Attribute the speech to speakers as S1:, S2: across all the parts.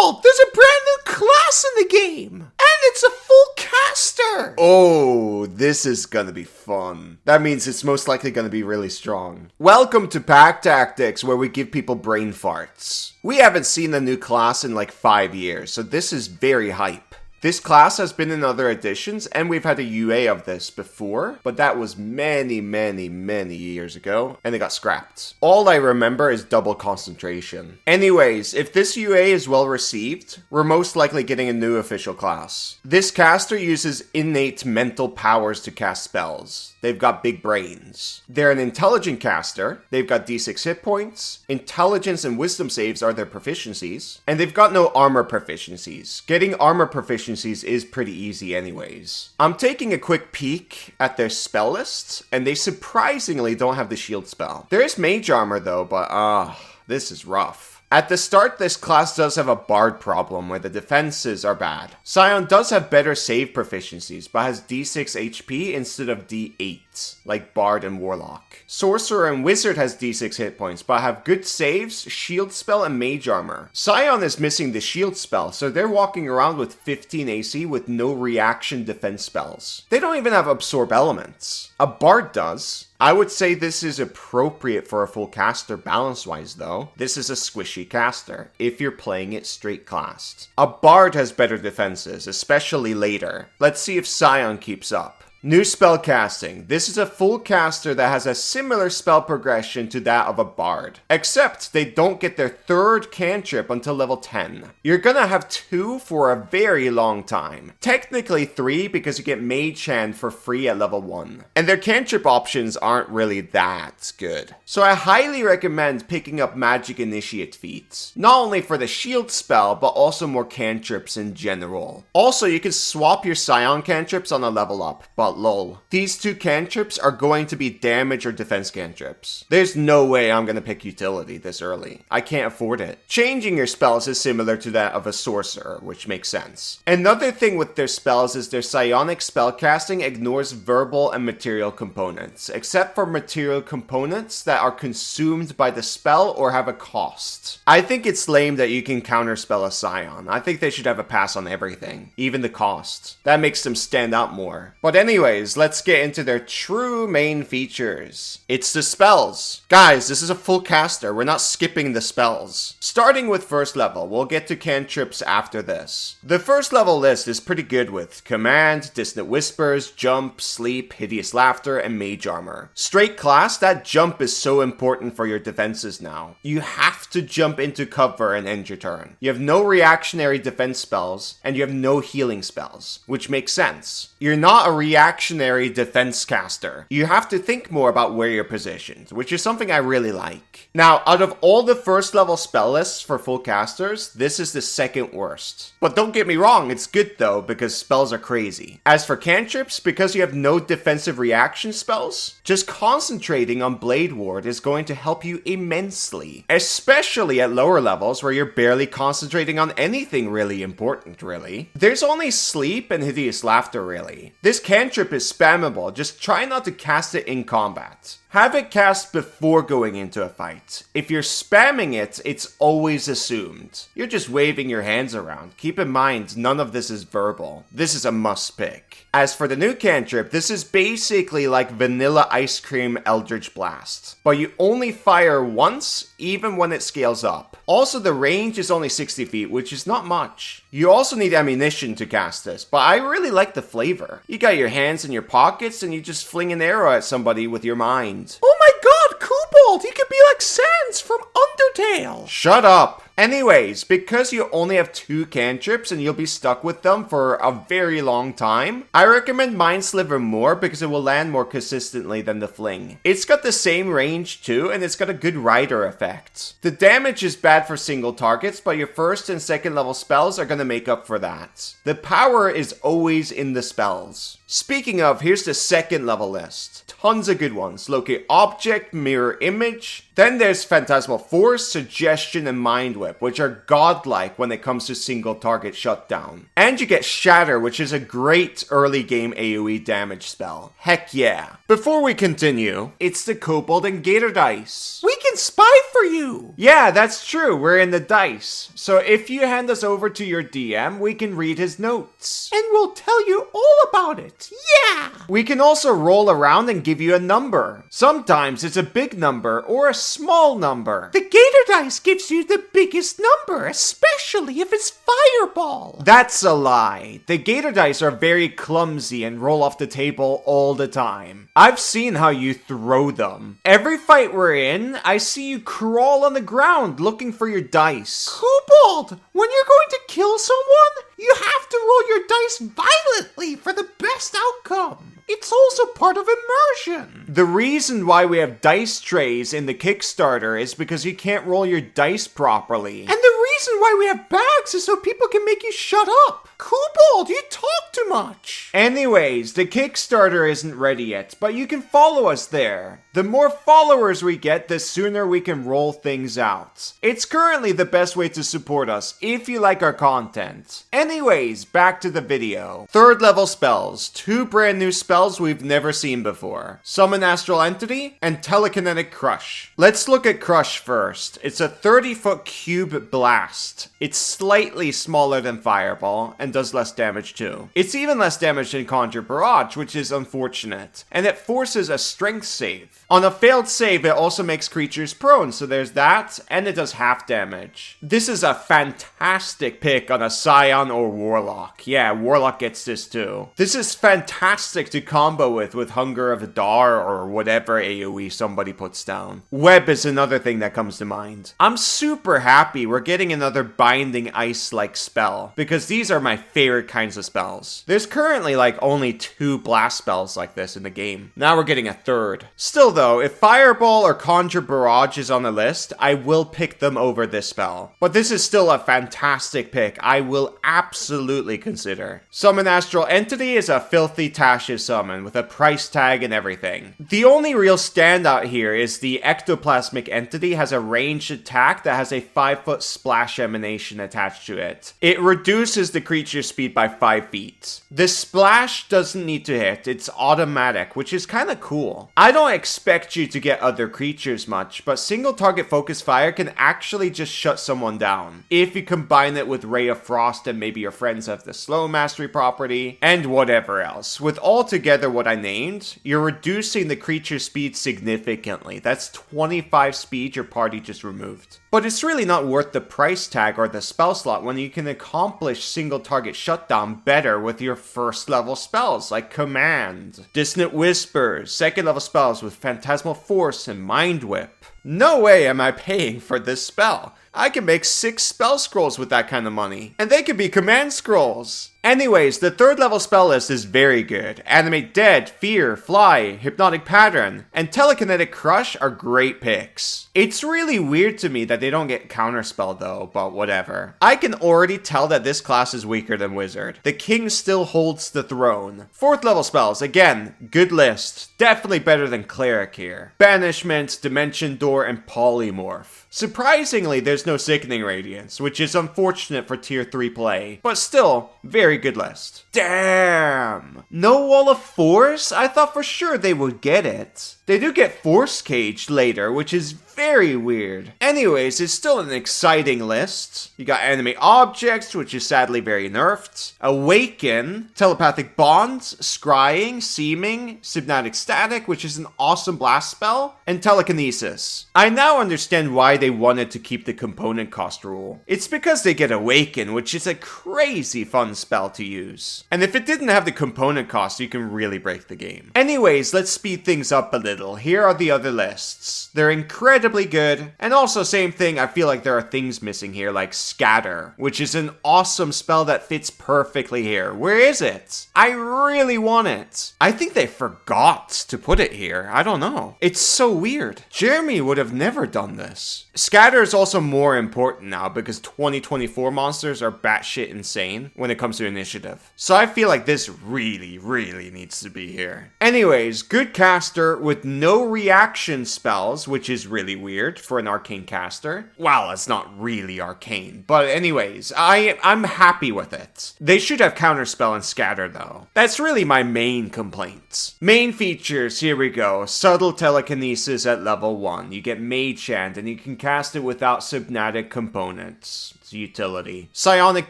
S1: Kobold! There's a brand new class in the game! And it's a full caster! Oh, this is gonna be fun. That means it's most likely gonna be really strong. Welcome to Pack Tactics, where we give people brain farts. We haven't seen a new class in like 5 years, so this is very hype. This class has been in other editions, and we've had a UA of this before, but that was many years ago, and it got scrapped. All I remember is double concentration. Anyways, if this UA is well received, we're most likely getting a new official class. This caster uses innate mental powers to cast spells. They've got big brains. They're an intelligent caster, they've got d6 hit points, intelligence and wisdom saves are their proficiencies, and they've got no armor proficiencies. Getting armor proficiencies is pretty easy anyways. I'm taking a quick peek at their spell list, and they surprisingly don't have the shield spell. There is mage armor though, but this is rough. At the start, this class does have a bard problem where the defenses are bad. Psion does have better save proficiencies, but has d6 HP instead of d8, like bard and warlock. Sorcerer and wizard has d6 hit points, but have good saves, shield spell, and mage armor. Psion is missing the shield spell, so they're walking around with 15 AC with no reaction defense spells. They don't even have absorb elements. A bard does. I would say this is appropriate for a full caster balance-wise though. This is a squishy caster, if you're playing it straight classed. A bard has better defenses, especially later. Let's see if Psion keeps up. New spell casting. This is a full caster that has a similar spell progression to that of a bard, except they don't get their third cantrip until level 10. You're gonna have 2 for a very long time. Technically 3 because you get Mage Hand for free at level 1. And their cantrip options aren't really that good. So I highly recommend picking up Magic Initiate feats. Not only for the shield spell, but also more cantrips in general. Also, you can swap your Psion cantrips on a level up, but lol. These 2 cantrips are going to be damage or defense cantrips. There's no way I'm gonna pick utility this early. I can't afford it. Changing your spells is similar to that of a sorcerer, which makes sense. Another thing with their spells is their psionic spellcasting ignores verbal and material components, except for material components that are consumed by the spell or have a cost. I think it's lame that you can counterspell a Psion. I think they should have a pass on everything, even the cost. That makes them stand out more. But anyways, let's get into their true main features. It's the spells. Guys, this is a full caster. We're not skipping the spells. Starting with first level, we'll get to cantrips after this. The first level list is pretty good with Command, Dissonant Whispers, Jump, Sleep, Hideous Laughter, and Mage Armor. Straight class, that jump is so important for your defenses now. You have to jump into cover and end your turn. You have no reactionary defense spells, and you have no healing spells, which makes sense. You're not a reactionary defense caster. You have to think more about where you're positioned, which is something I really like. Now, out of all the first level spell lists for full casters, this is the second worst. But don't get me wrong, it's good though, because spells are crazy. As for cantrips, because you have no defensive reaction spells, just concentrating on Blade Ward is going to help you immensely. Especially at lower levels where you're barely concentrating on anything really important, really. There's only Sleep and Hideous Laughter, really. This cantrip is spammable, just try not to cast it in combat. Have it cast before going into a fight. If you're spamming it, it's always assumed. You're just waving your hands around. Keep in mind, none of this is verbal. This is a must pick. As for the new cantrip, this is basically like Vanilla Ice Cream Eldritch Blast. But you only fire once, even when it scales up. Also, the range is only 60 feet, which is not much. You also need ammunition to cast this, but I really like the flavor. You got your hands in your pockets and you just fling an arrow at somebody with your mind. Oh my god, Kobold! He could be like Sans from Undertale! Shut up! Anyways, because you only have 2 cantrips and you'll be stuck with them for a very long time, I recommend Mind Sliver more because it will land more consistently than the Fling. It's got the same range too, and it's got a good rider effect. The damage is bad for single targets, but your first and second level spells are gonna make up for that. The power is always in the spells. Speaking of, here's the second level list. Tons of good ones. Locate Object, Mirror Image. Then there's Phantasmal Force, Suggestion, and Mind Whip, which are godlike when it comes to single target shutdown. And you get Shatter, which is a great early game AoE damage spell. Heck yeah. Before we continue, it's the Kobold and Gator Dice. We can spy for you. Yeah, that's true. We're in the dice. So if you hand us over to your DM, we can read his notes. And we'll tell you all about it. Yeah! We can also roll around and give you a number. Sometimes it's a big number or a small number. The Gator Dice gives you the biggest number, especially if it's Fireball. That's a lie. The Gator Dice are very clumsy and roll off the table all the time. I've seen how you throw them. Every fight we're in, I see you crawl on the ground looking for your dice. Kobold, when you're going to kill someone, you have to roll your dice violently for the best outcome. It's also part of immersion. The reason why we have dice trays in the Kickstarter is because you can't roll your dice properly. And the reason why we have bags is so people can make you shut up. Kobold, you talk too much. Anyways, the Kickstarter isn't ready yet, but you can follow us there. The more followers we get, the sooner we can roll things out. It's currently the best way to support us if you like our content. Anyways, back to the video. 3rd level spells. 2 brand new spells we've never seen before. Summon Astral Entity and Telekinetic Crush. Let's look at Crush first. It's a 30-foot cube blast. It's slightly smaller than Fireball and does less damage too. It's even less damage than Conjure Barrage, which is unfortunate. And it forces a strength save. On a failed save, it also makes creatures prone, so there's that, and it does half damage. This is a fantastic pick on a Psion or Warlock. Yeah, Warlock gets this too. This is fantastic to combo with Hunger of Adar or whatever AoE somebody puts down. Web is another thing that comes to mind. I'm super happy we're getting another Binding Ice-like spell, because these are my favorite kinds of spells. There's currently like only 2 blast spells like this in the game. Now we're getting a 3rd. Still though, if Fireball or Conjure Barrage is on the list, I will pick them over this spell. But this is still a fantastic pick I will absolutely consider. Summon Astral Entity is a filthy Tashish summon with a price tag and everything. The only real standout here is the Ectoplasmic Entity has a ranged attack that has a 5-foot splash emanation attached to it. It reduces the creature's speed by 5 feet. The splash doesn't need to hit, it's automatic, which is kinda cool. I don't expect you to get other creatures much, but single target focus fire can actually just shut someone down. If you combine it with Ray of Frost and maybe your friends have the slow mastery property, and whatever else. With altogether what I named, you're reducing the creature's speed significantly. That's 25 speed your party just removed. But it's really not worth the price tag or the spell slot when you can accomplish single target shutdown better with your 1st level spells like Command, Dissonant Whispers, 2nd level spells with Phantasmal Force and Mind Whip. No way am I paying for this spell. I can make 6 spell scrolls with that kind of money, and they could be command scrolls. Anyways, the 3rd level spell list is very good. Animate Dead, Fear, Fly, Hypnotic Pattern, and Telekinetic Crush are great picks. It's really weird to me that they don't get Counterspell though, but whatever. I can already tell that this class is weaker than Wizard. The King still holds the throne. 4th level spells, again, good list. Definitely better than Cleric here. Banishment, Dimension Door, and Polymorph. Surprisingly, there's no Sickening Radiance, which is unfortunate for tier 3 play, but still, very good list. Damn! No Wall of Force? I thought for sure they would get it. They do get Force Caged later, which is very weird. Anyways, it's still an exciting list. You got Animate Objects, which is sadly very nerfed. Awaken, Telepathic Bonds, Scrying, Seeming, Hypnotic Static, which is an awesome blast spell, and Telekinesis. I now understand why they wanted to keep the component cost rule. It's because they get Awaken, which is a crazy fun spell to use. And if it didn't have the component cost, you can really break the game. Anyways, let's speed things up a little. Here are the other lists. They're incredibly good, and also same thing, I feel like there are things missing here like Scatter, which is an awesome spell that fits perfectly here. Where is it? I really want it. I think they forgot to put it here. I don't know. It's so weird. Jeremy would have never done this. Scatter is also more important now because 2024 monsters are batshit insane when it comes to initiative. So I feel like this really needs to be here. Anyways, good caster with no reaction spells, which is really weird for an arcane caster. Well, it's not really arcane, but anyways, I'm happy with it. They should have counterspell and scatter though. That's really my main complaints. Main features, here we go. Subtle telekinesis at level 1. You get Mage Hand and you can cast it without Psykinetic components. Utility. Psionic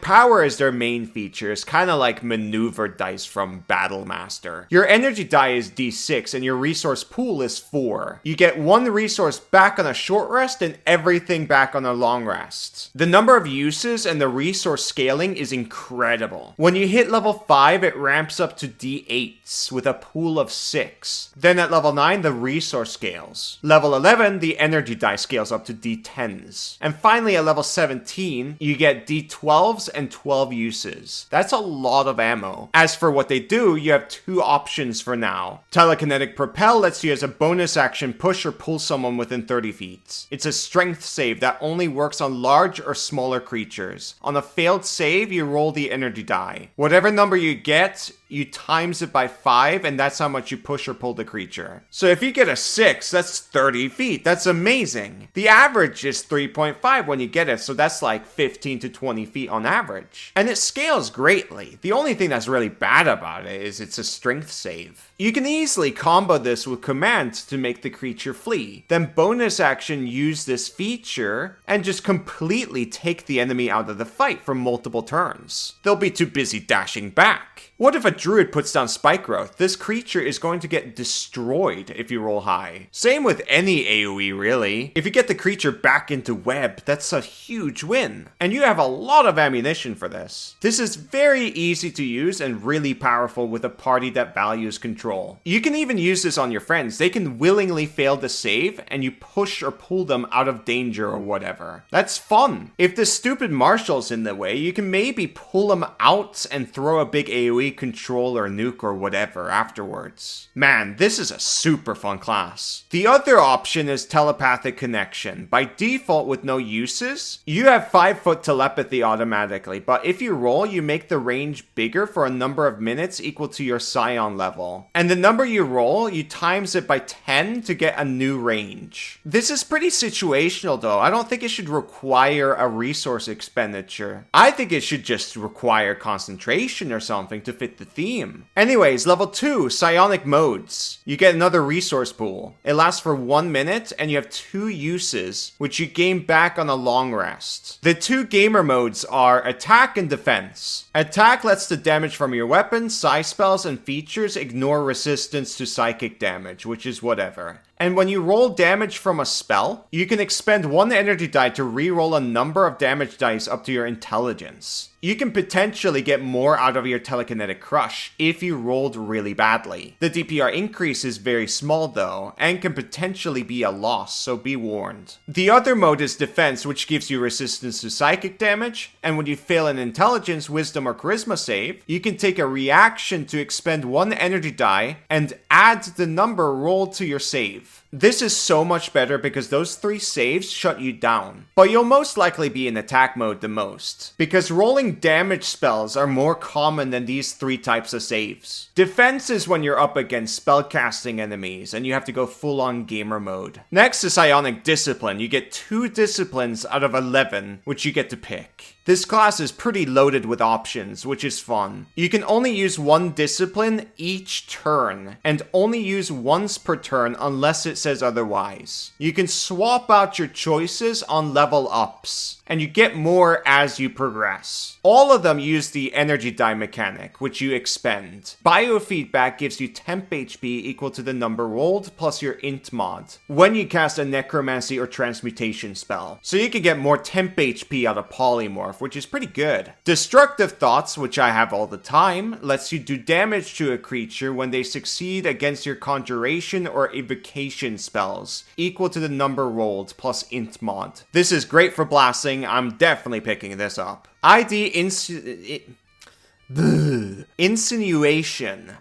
S1: power is their main feature. It's kind of like maneuver dice from Battle Master. Your energy die is D6 and your resource pool is 4. You get 1 resource back on a short rest and everything back on a long rest. The number of uses and the resource scaling is incredible. When you hit level 5, it ramps up to D8s with a pool of 6. Then at level 9, the resource scales. Level 11, the energy die scales up to D10s. And finally at level 17, you get D12s and 12 uses. That's a lot of ammo. As for what they do, you have 2 options for now. Telekinetic Propel lets you as a bonus action push or pull someone within 30 feet. It's a strength save that only works on large or smaller creatures. On a failed save, you roll the energy die. Whatever number you get, you times it by 5, and that's how much you push or pull the creature. So if you get a 6, that's 30 feet. That's amazing. The average is 3.5 when you get it, so that's like 15 to 20 feet on average. And it scales greatly. The only thing that's really bad about it is it's a strength save. You can easily combo this with command to make the creature flee. Then bonus action use this feature and just completely take the enemy out of the fight for multiple turns. They'll be too busy dashing back. What if a druid puts down spike growth? This creature is going to get destroyed if you roll high. Same with any AoE really. If you get the creature back into web, that's a huge win. And you have a lot of ammunition for this. This is very easy to use and really powerful with a party that values control. You can even use this on your friends. They can willingly fail the save and you push or pull them out of danger or whatever. That's fun. If the stupid marshal's in the way, you can maybe pull them out and throw a big AoE control or nuke or whatever afterwards. Man, this is a super fun class. The other option is telepathic connection. By default with no uses, you have 5-foot telepathy automatically, but if you roll, you make the range bigger for a number of minutes equal to your Psion level. And the number you roll, you times it by 10 to get a new range. This is pretty situational though. I don't think it should require a resource expenditure. I think it should just require concentration or something to fit the theme. Anyways, level 2, psionic modes. You get another resource pool. It lasts for 1 minute and you have 2 uses, which you gain back on a long rest. The 2 gamer modes are attack and defense. Attack lets the damage from your weapon, psi spells, and features ignore resistance to psychic damage, which is whatever. And when you roll damage from a spell, you can expend 1 energy die to reroll a number of damage dice up to your intelligence. You can potentially get more out of your telekinetic crush if you rolled really badly. The DPR increase is very small though, and can potentially be a loss, so be warned. The other mode is defense, which gives you resistance to psychic damage, and when you fail an intelligence, wisdom, or charisma save, you can take a reaction to expend 1 energy die and add the number rolled to your save. This is so much better because those 3 saves shut you down. But you'll most likely be in attack mode the most, because rolling damage spells are more common than these 3 types of saves. Defense is when you're up against spellcasting enemies and you have to go full on gamer mode. Next is Ionic Discipline. You get 2 disciplines out of 11, which you get to pick. This class is pretty loaded with options, which is fun. You can only use 1 discipline each turn, and only use once per turn unless it says otherwise. You can swap out your choices on level ups, and you get more as you progress. All of them use the energy die mechanic, which you expend. Biofeedback gives you temp HP equal to the number rolled plus your int mod when you cast a necromancy or transmutation spell. So you can get more temp HP out of polymorph, which is pretty good. Destructive Thoughts, which I have all the time, lets you do damage to a creature when they succeed against your conjuration or evocation spells, equal to the number rolled plus int mod. This is great for blasting. I'm definitely picking this up. Insinuation.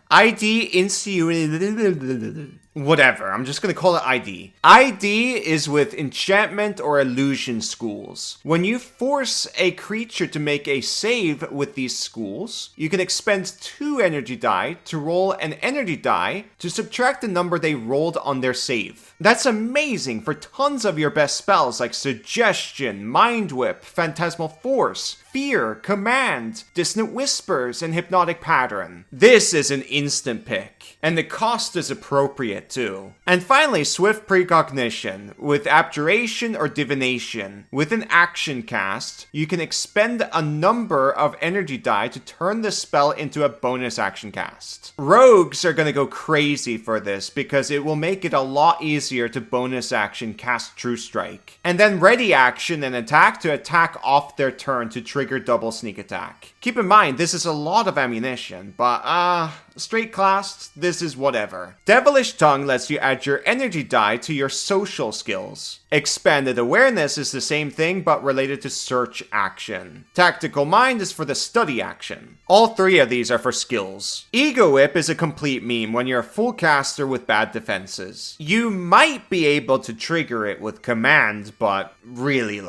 S1: Whatever, I'm just gonna call it ID. ID is with enchantment or illusion schools. When you force a creature to make a save with these schools, you can expend 2 energy die to roll an energy die to subtract the number they rolled on their save. That's amazing for tons of your best spells like Suggestion, Mind Whip, Phantasmal Force, Fear, Command, Dissonant Whispers, and Hypnotic Pattern. This is an instant pick, and the cost is appropriate too. And finally, Swift Precognition. With Abjuration or Divination, with an action cast, you can expend a number of energy die to turn the spell into a bonus action cast. Rogues are gonna go crazy for this because it will make it a lot easier to bonus action cast True Strike, and then ready action and attack to attack off their turn to trigger double sneak attack. Keep in mind, this is a lot of ammunition, but straight class, this is whatever. Devilish Tongue lets you add your energy die to your social skills. Expanded Awareness is the same thing, but related to search action. Tactical Mind is for the study action. All 3 of these are for skills. Ego Whip is a complete meme when you're a full caster with bad defenses. You might be able to trigger it with command, but really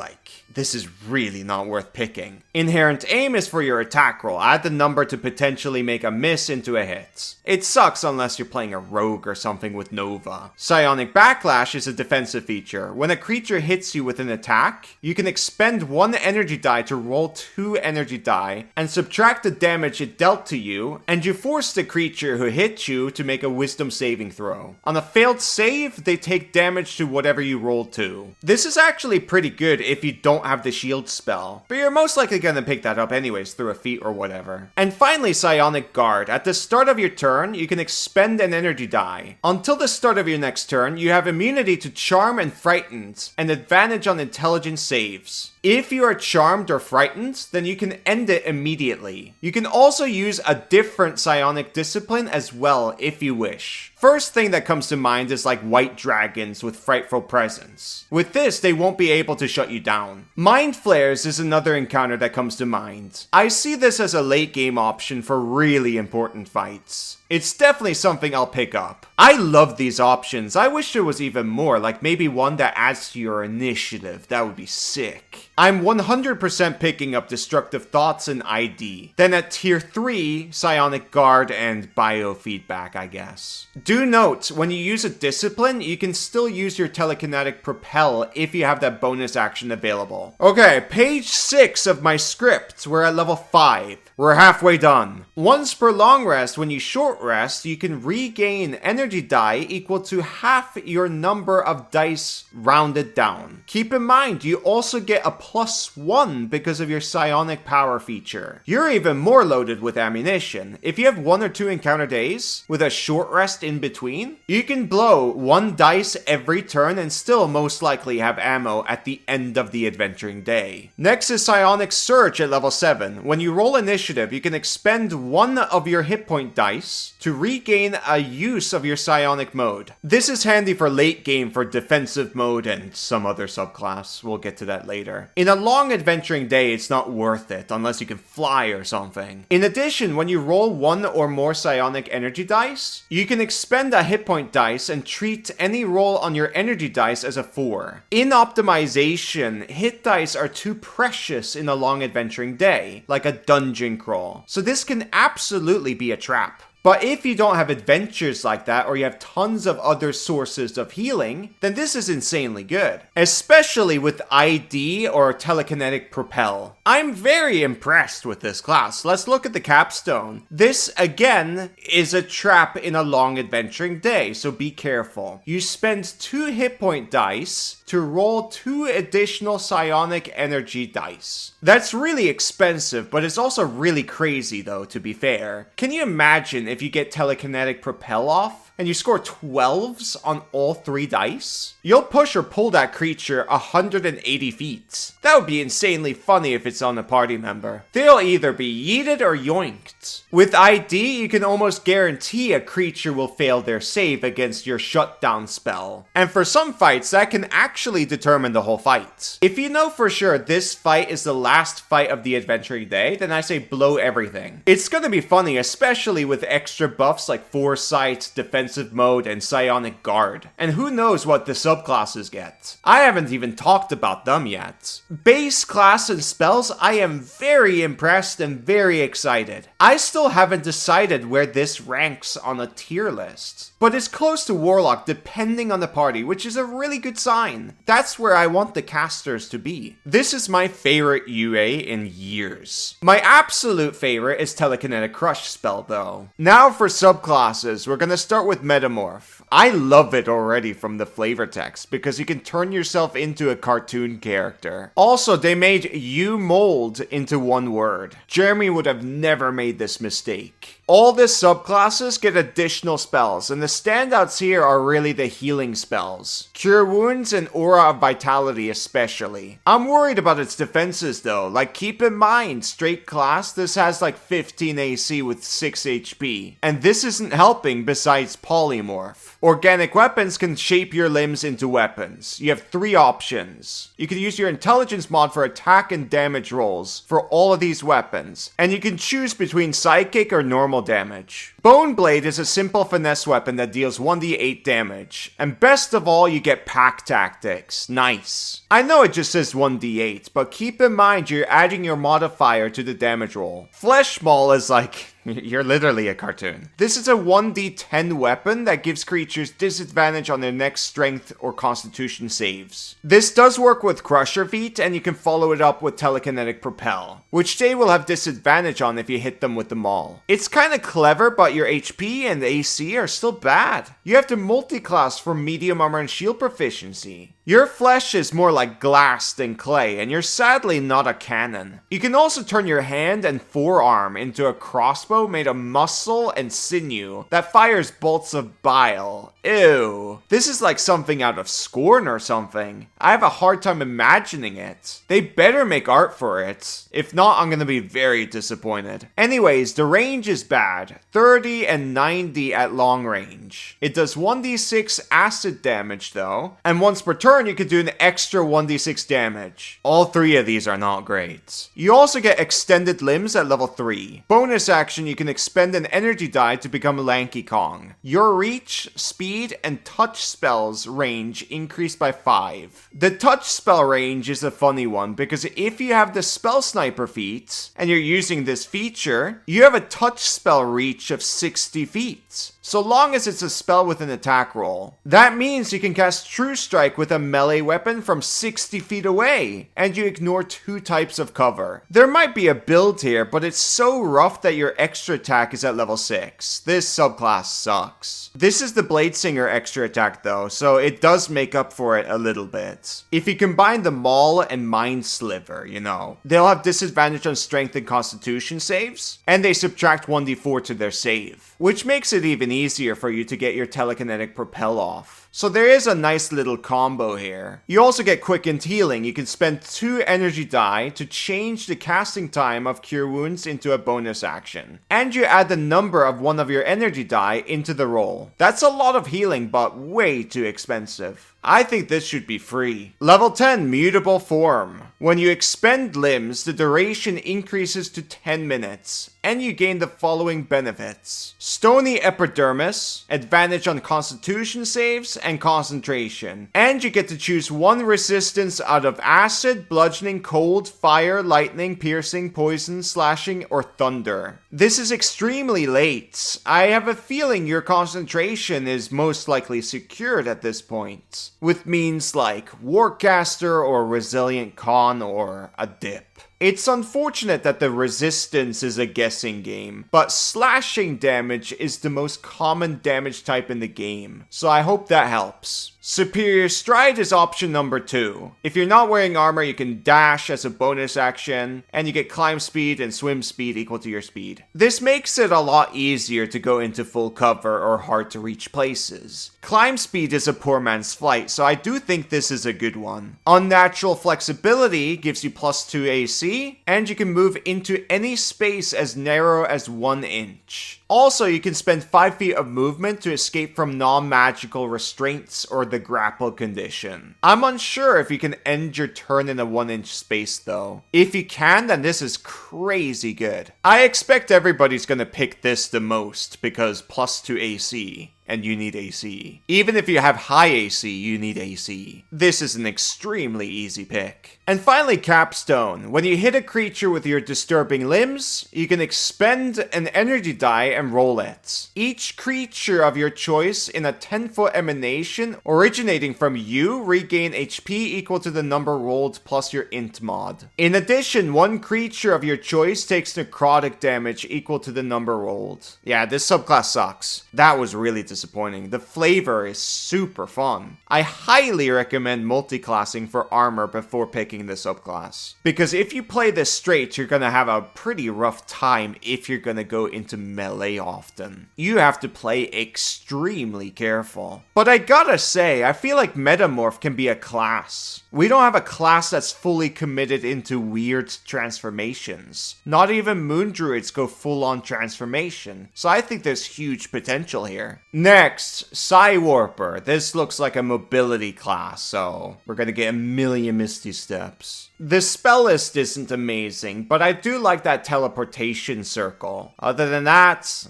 S1: this is really not worth picking. Inherent Aim is for your attack roll. Add the number to potentially make a miss into a hit. It sucks unless you're playing a rogue or something with Nova. Psionic Backlash is a defensive feature. When a creature hits you with an attack, you can expend 1 energy die to roll 2 energy die and subtract the damage it dealt to you, and you force the creature who hit you to make a wisdom saving throw. On a failed save, they take damage to whatever you rolled to. This is actually pretty good if you don't have the shield spell, but you're most likely gonna pick that up anyways through a feat or whatever. And finally, Psionic Guard. At the start of your turn, you can expend an energy die. Until the start of your next turn, you have immunity to Charm and Frightened, and advantage on intelligence saves. If you are charmed or frightened, then you can end it immediately. You can also use a different psionic discipline as well if you wish. First thing that comes to mind is like white dragons with frightful presence. With this, they won't be able to shut you down. Mind Flares is another encounter that comes to mind. I see this as a late game option for really important fights. It's definitely something I'll pick up. I love these options. I wish there was even more, like maybe one that adds to your initiative. That would be sick. I'm 100% picking up Destructive Thoughts and ID. Then at tier 3, Psionic Guard and Biofeedback, I guess. Do note, when you use a discipline, you can still use your Telekinetic Propel if you have that bonus action available. Okay, page 6 of my script. We're at level 5. We're halfway done. Once per long rest, when you short rest, you can regain energy die equal to half your number of dice rounded down. Keep in mind, you also get a +1 because of your psionic power feature. You're even more loaded with ammunition. If you have 1 or 2 encounter days with a short rest in between, you can blow 1 dice every turn and still most likely have ammo at the end of the adventuring day. Next is Psionic Surge at level 7. When you roll initiative, you can expend 1 of your hit point dice to regain a use of your psionic mode. This is handy for late game for defensive mode and some other subclass. We'll get to that later. In a long adventuring day, it's not worth it unless you can fly or something. In addition, when you roll 1 or more psionic energy dice, you can expend a hit point dice and treat any roll on your energy dice as a 4. In optimization, hit dice are too precious in a long adventuring day, like a dungeon crawl. So this can absolutely be a trap. But if you don't have adventures like that, or you have tons of other sources of healing, then this is insanely good. Especially with ID or Telekinetic Propel. I'm very impressed with this class. Let's look at the capstone. This, again, is a trap in a long adventuring day, so be careful. You spend 2 hit point dice to roll 2 additional psionic energy dice. That's really expensive, but it's also really crazy though, to be fair. Can you imagine if you get Telekinetic Propel off and you score 12s on all 3 dice? You'll push or pull that creature 180 feet. That would be insanely funny if it's on a party member. They'll either be yeeted or yoinked. With ID, you can almost guarantee a creature will fail their save against your shutdown spell. And for some fights, that can actually determine the whole fight. If you know for sure this fight is the last fight of the adventuring day, then I say blow everything. It's gonna be funny, especially with extra buffs like Foresight, Defense defensive mode, and psionic guard. And who knows what the subclasses get. I haven't even talked about them yet. Base class and spells, I am very impressed and very excited. I still haven't decided where this ranks on a tier list, but it's close to Warlock depending on the party, which is a really good sign. That's where I want the casters to be. This is my favorite UA in years. My absolute favorite is Telekinetic Crush spell though. Now for subclasses, we're gonna start with Metamorph. I love it already from the flavor text because you can turn yourself into a cartoon character. Also, they made you mold into one word. Jeremy would have never made this mistake. All the subclasses get additional spells, and the standouts here are really the healing spells. Cure Wounds and Aura of Vitality especially. I'm worried about its defenses though, like keep in mind, straight class, this has like 15 AC with 6 HP. And this isn't helping besides Polymorph. Organic weapons can shape your limbs into weapons. You have 3 options. You can use your intelligence mod for attack and damage rolls for all of these weapons, and you can choose between psychic or normal damage. Bone Blade is a simple finesse weapon that deals 1d8 damage, and best of all, you get pack tactics. Nice. I know it just says 1d8, but keep in mind you're adding your modifier to the damage roll. Flesh Maul is like, you're literally a cartoon. This is a 1d10 weapon that gives creatures disadvantage on their next strength or constitution saves. This does work with Crusher Feet, and you can follow it up with Telekinetic Propel, which they will have disadvantage on if you hit them with the maul. It's kinda clever, but your HP and AC are still bad. You have to multi-class for medium armor and shield proficiency. Your flesh is more like glass than clay, and you're sadly not a cannon. You can also turn your hand and forearm into a crossbow made of muscle and sinew that fires bolts of bile. Ew. This is like something out of Scorn or something. I have a hard time imagining it. They better make art for it. If not, I'm gonna be very disappointed. Anyways, the range is bad. 30 and 90 at long range. It does 1d6 acid damage though, and once per turn you can do an extra 1d6 damage. All 3 of these are not great. You also get extended limbs at level 3. Bonus action, you can expend an energy die to become Lanky Kong. Your reach, speed, and touch spells range increased by 5. The touch spell range is a funny one because if you have the spell sniper feat and you're using this feature, you have a touch spell reach of 60 feet. So long as it's a spell with an attack roll. That means you can cast True Strike with a melee weapon from 60 feet away, and you ignore 2 types of cover. There might be a build here, but it's so rough that your extra attack is at level 6. This subclass sucks. This is the Bladesinger extra attack though, so it does make up for it a little bit. If you combine the Maul and Mind Sliver, you know, they'll have disadvantage on strength and constitution saves, and they subtract 1d4 to their save, which makes it even easier for you to get your telekinetic propel off. So there is a nice little combo here. You also get quickened healing. You can spend 2 energy die to change the casting time of Cure Wounds into a bonus action. And you add the number of one of your energy die into the roll. That's a lot of healing, but way too expensive. I think this should be free. Level 10, Mutable Form. When you expend limbs, the duration increases to 10 minutes, and you gain the following benefits. Stony Epidermis, advantage on constitution saves, and concentration. And you get to choose 1 resistance out of acid, bludgeoning, cold, fire, lightning, piercing, poison, slashing, or thunder. This is extremely late. I have a feeling your concentration is most likely secured at this point, with means like Warcaster or Resilient Con or a dip. It's unfortunate that the resistance is a guessing game, but slashing damage is the most common damage type in the game, so I hope that helps. Superior Stride is option number 2. If you're not wearing armor, you can dash as a bonus action, and you get climb speed and swim speed equal to your speed. This makes it a lot easier to go into full cover or hard to reach places. Climb speed is a poor man's flight, so I do think this is a good one. Unnatural Flexibility gives you plus 2 AC, and you can move into any space as narrow as 1 inch. Also, you can spend 5 feet of movement to escape from non-magical restraints or the grapple condition. I'm unsure if you can end your turn in a 1-inch space though. If you can, then this is crazy good. I expect everybody's gonna pick this the most because plus 2 AC. and you need AC. Even if you have high AC, you need AC. This is an extremely easy pick. And finally, Capstone. When you hit a creature with your disturbing limbs, you can expend an energy die and roll it. Each creature of your choice in a 10-foot emanation originating from you regain HP equal to the number rolled plus your int mod. In addition, one creature of your choice takes necrotic damage equal to the number rolled. Yeah, this subclass sucks. That was really disappointing. The flavor is super fun. I highly recommend multiclassing for armor before picking this subclass. Because if you play this straight, you're gonna have a pretty rough time if you're gonna go into melee often. You have to play extremely careful. But I gotta say, I feel like Metamorph can be a class. We don't have a class that's fully committed into weird transformations. Not even Moon Druids go full on transformation. So I think there's huge potential here. Next, Psi Warper. This looks like a mobility class, so we're gonna get a million Misty Steps. The spell list isn't amazing, but I do like that teleportation circle. Other than that,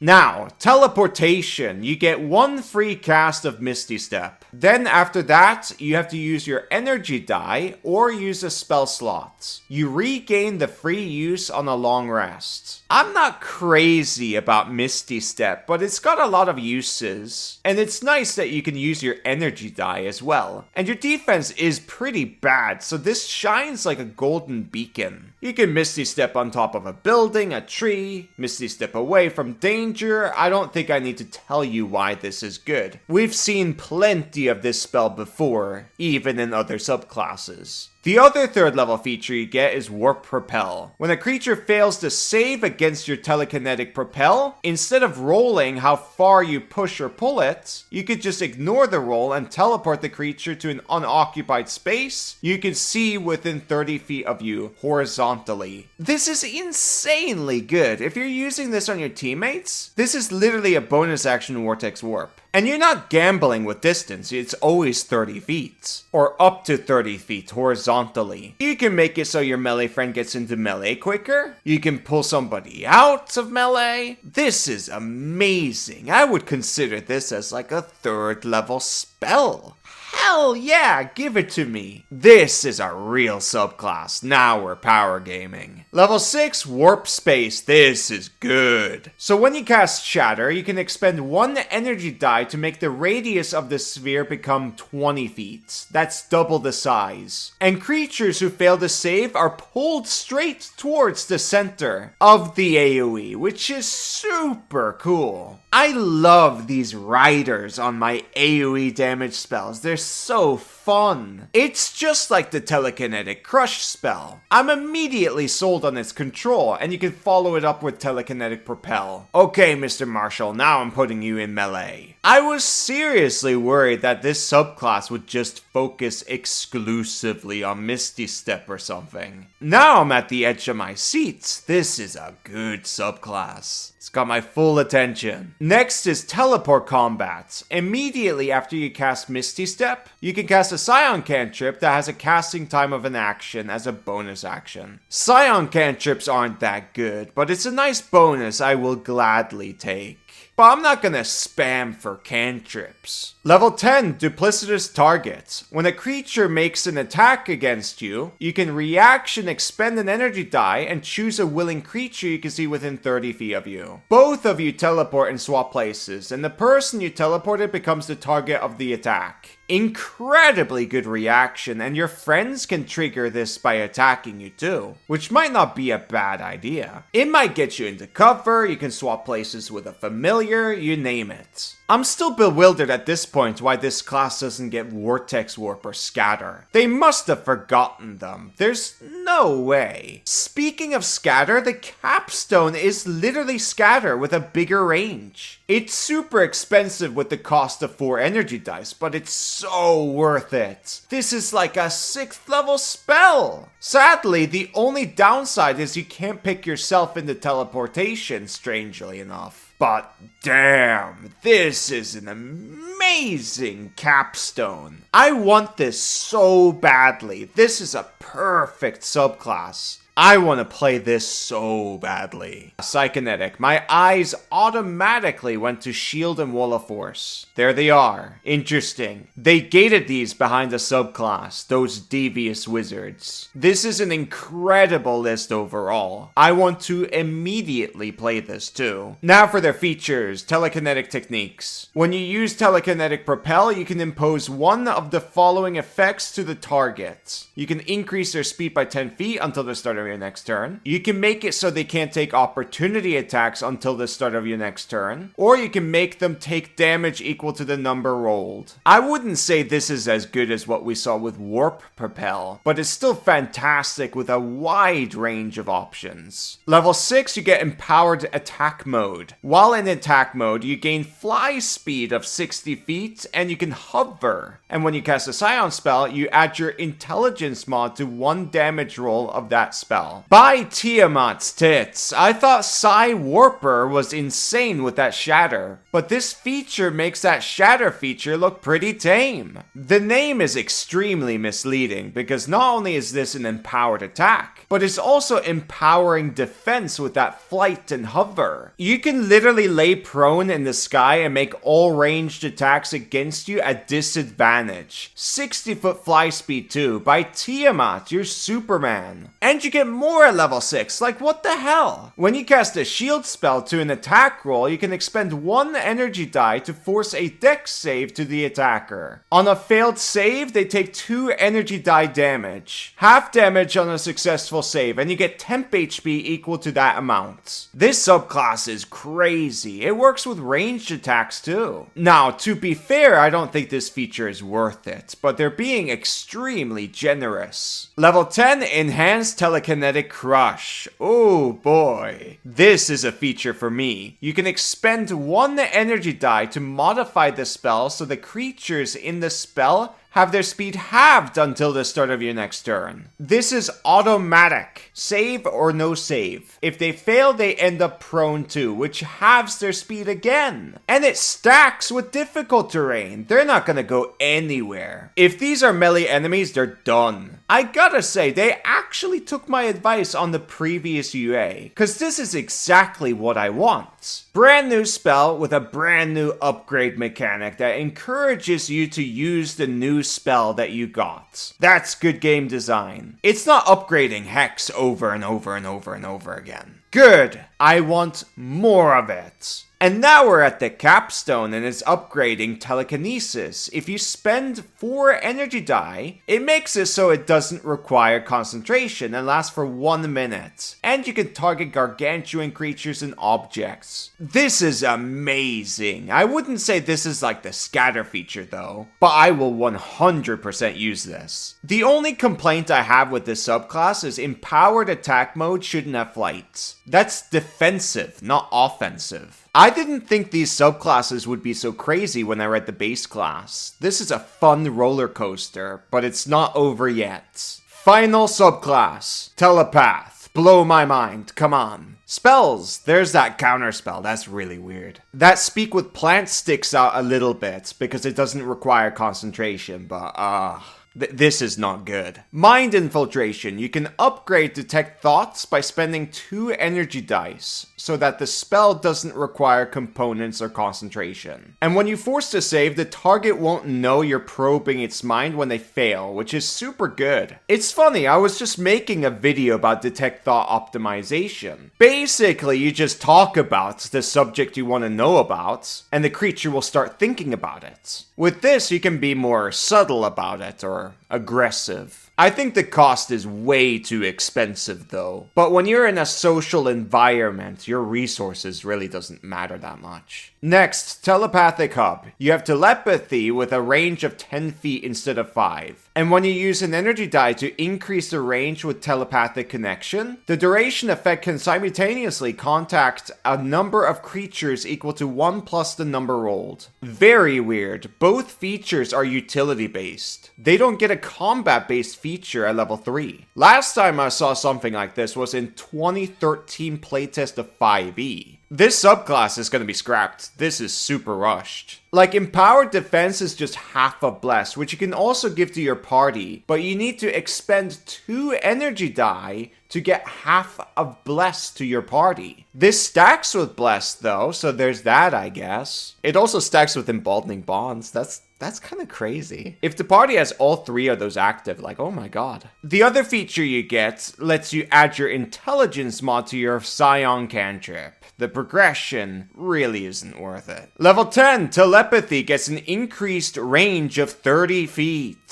S1: Now, teleportation. You get one free cast of Misty Step. Then after that, you have to use your energy die or use a spell slot. You regain the free use on a long rest. I'm not crazy about Misty Step, but it's got a lot of uses. And it's nice that you can use your energy die as well. And your defense is pretty bad, so this shines like a golden beacon. You can Misty Step on top of a building, a tree, Misty Step away from danger. I don't think I need to tell you why this is good. We've seen plenty of this spell before, even in other subclasses. The other third level feature you get is Warp Propel. When a creature fails to save against your telekinetic propel, instead of rolling how far you push or pull it, you could just ignore the roll and teleport the creature to an unoccupied space you can see within 30 feet of you horizontally. This is insanely good. If you're using this on your teammates, this is literally a bonus action Vortex Warp. And you're not gambling with distance, it's always 30 feet. Or up to 30 feet horizontally. You can make it so your melee friend gets into melee quicker. You can pull somebody out of melee. This is amazing. I would consider this as like a third level spell. Hell yeah, give it to me. This is a real subclass. Now we're power gaming. Level 6, Warp Space. This is good. So when you cast Shatter, you can expend one energy die to make the radius of the sphere become 20 feet. That's double the size. And creatures who fail to save are pulled straight towards the center of the AoE, which is super cool. I love these riders on my AoE damage spells. They're so fun. It's just like the Telekinetic Crush spell. I'm immediately sold on its control, and you can follow it up with Telekinetic Propel. Okay, Mr. Marshall, now I'm putting you in melee. I was seriously worried that this subclass would just focus exclusively on Misty Step or something. Now I'm at the edge of my seat. This is a good subclass. It's got my full attention. Next is Teleport Combat. Immediately after you cast Misty Step, you can cast a Psion cantrip that has a casting time of an action as a bonus action. Psion cantrips aren't that good, but it's a nice bonus I will gladly take. But I'm not gonna spam for cantrips. Level 10, Duplicitous Target. When a creature makes an attack against you, you can reaction expend an energy die and choose a willing creature you can see within 30 feet of you. Both of you teleport and swap places, and the person you teleported becomes the target of the attack. Incredibly good reaction, and your friends can trigger this by attacking you too, which might not be a bad idea. It might get you into cover, you can swap places with a familiar, you name it. I'm still bewildered at this point why this class doesn't get Vortex Warp or Scatter. They must have forgotten them. There's no way. Speaking of Scatter, the capstone is literally Scatter with a bigger range. It's super expensive with the cost of 4 energy dice, but it's so worth it. This is like a 6th level spell. Sadly, the only downside is you can't pick yourself into teleportation, strangely enough. But damn, this is an amazing capstone. I want this so badly. This is a perfect subclass. I want to play this so badly. Psychinetic. My eyes automatically went to Shield and Wall of Force. There they are. Interesting. They gated these behind a subclass, those devious wizards. This is an incredible list overall. I want to immediately play this too. Now for their features, telekinetic techniques. When you use telekinetic propel, you can impose one of the following effects to the target. You can increase their speed by 10 feet until the start of your next turn. You can make it so they can't take opportunity attacks until the start of your next turn. Or you can make them take damage equal to the number rolled. I wouldn't say this is as good as what we saw with Warp Propel, but it's still fantastic with a wide range of options. Level 6, you get Empowered Attack Mode. While in attack mode, you gain fly speed of 60 feet and you can hover. And when you cast a Psion spell, you add your intelligence mod to 1 damage roll of that spell. By Tiamat's tits, I thought Psi Warper was insane with that shatter, but this feature makes that shatter feature look pretty tame. The name is extremely misleading because not only is this an empowered attack, but it's also empowering defense with that flight and hover. You can literally lay prone in the sky and make all ranged attacks against you at disadvantage. 60-foot fly speed too. By Tiamat, you're Superman. And you get more at level 6, like what the hell? When you cast a shield spell to an attack roll, you can expend 1 energy die to force a dex save to the attacker. On a failed save, they take 2 energy die damage. Half damage on a successful save, and you get temp HP equal to that amount. This subclass is crazy. It works with ranged attacks too. Now, to be fair, I don't think this feature is worth it, but they're being extremely generous. Level 10, Enhanced Telekinetic Crush. Oh boy. This is a feature for me. You can expend 1 energy die to modify the spell so the creatures in the spell have their speed halved until the start of your next turn. This is automatic. Save or no save. If they fail, they end up prone too, which halves their speed again. And it stacks with difficult terrain. They're not gonna go anywhere. If these are melee enemies, they're done. I gotta say, they actually took my advice on the previous UA, cause this is exactly what I want. Brand new spell with a brand new upgrade mechanic that encourages you to use the new spell that you got. That's good game design. It's not upgrading Hex over and over and over and over again. Good. I want more of it. And now we're at the capstone and it's upgrading telekinesis. If you spend 4 energy die, it makes it so it doesn't require concentration and lasts for 1 minute. And you can target gargantuan creatures and objects. This is amazing. I wouldn't say this is like the scatter feature though, but I will 100% use this. The only complaint I have with this subclass is empowered attack mode shouldn't have flight. That's defensive, not offensive. I didn't think these subclasses would be so crazy when I read the base class. This is a fun roller coaster, but it's not over yet. Final subclass, Telepath. Blow my mind, come on. Spells, there's that counter spell, that's really weird. That Speak with Plants sticks out a little bit because it doesn't require concentration, but this is not good. Mind Infiltration. You can upgrade Detect Thoughts by spending 2 energy dice so that the spell doesn't require components or concentration. And when you force to save, the target won't know you're probing its mind when they fail, which is super good. It's funny, I was just making a video about Detect Thought optimization. Basically, you just talk about the subject you want to know about, and the creature will start thinking about it. With this, you can be more subtle about it, or aggressive. I think the cost is way too expensive though. But when you're in a social environment, your resources really doesn't matter that much. Next, Telepathic Hub. You have telepathy with a range of 10 feet instead of 5. And when you use an energy die to increase the range with telepathic connection, the duration effect can simultaneously contact a number of creatures equal to 1 plus the number rolled. Very weird. Both features are utility based. They don't get a combat based feature at level 3. Last time I saw something like this was in 2013 playtest of 5e. This subclass is going to be scrapped. This is super rushed. Like, Empowered Defense is just half a bless, which you can also give to your party, but you need to expend 2 energy die to get half of Blessed to your party. This stacks with Blessed though, so there's that, I guess. It also stacks with Emboldening Bonds. That's kind of crazy. If the party has all 3 of those active, like, oh my god. The other feature you get lets you add your intelligence mod to your Psion cantrip. The progression really isn't worth it. Level 10, Telepathy gets an increased range of 30 feet.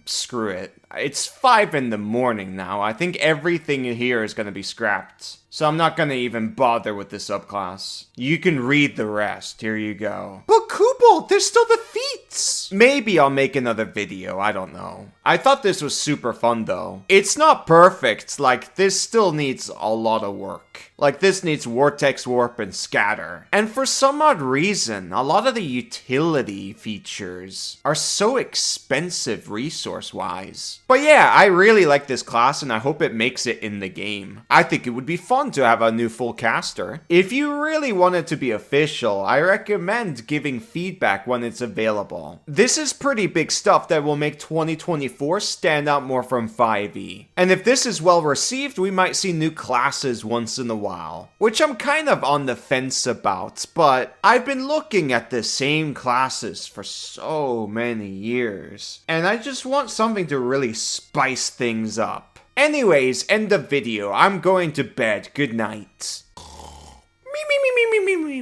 S1: Screw it. It's 5 in the morning now. I think everything here is going to be scrapped. So I'm not going to even bother with the subclass. You can read the rest. Here you go. But Kubel, there's still the feats! Maybe I'll make another video. I don't know. I thought this was super fun though. It's not perfect. Like, this still needs a lot of work. Like, this needs Vortex Warp and Scatter. And for some odd reason, a lot of the utility features are so expensive resource-wise. But yeah, I really like this class and I hope it makes it in the game. I think it would be fun to have a new full caster. If you really want it to be official, I recommend giving feedback when it's available. This is pretty big stuff that will make 2024 stand out more from 5e. And if this is well received, we might see new classes once in a while, which I'm kind of on the fence about, but I've been looking at the same classes for so many years, and I just want something to really spice things up. Anyways, end of video. I'm going to bed. Good night.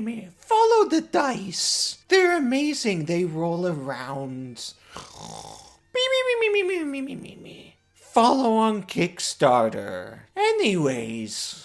S1: Me. Follow the dice. They're amazing. They roll around. Me. Follow on Kickstarter. Anyways.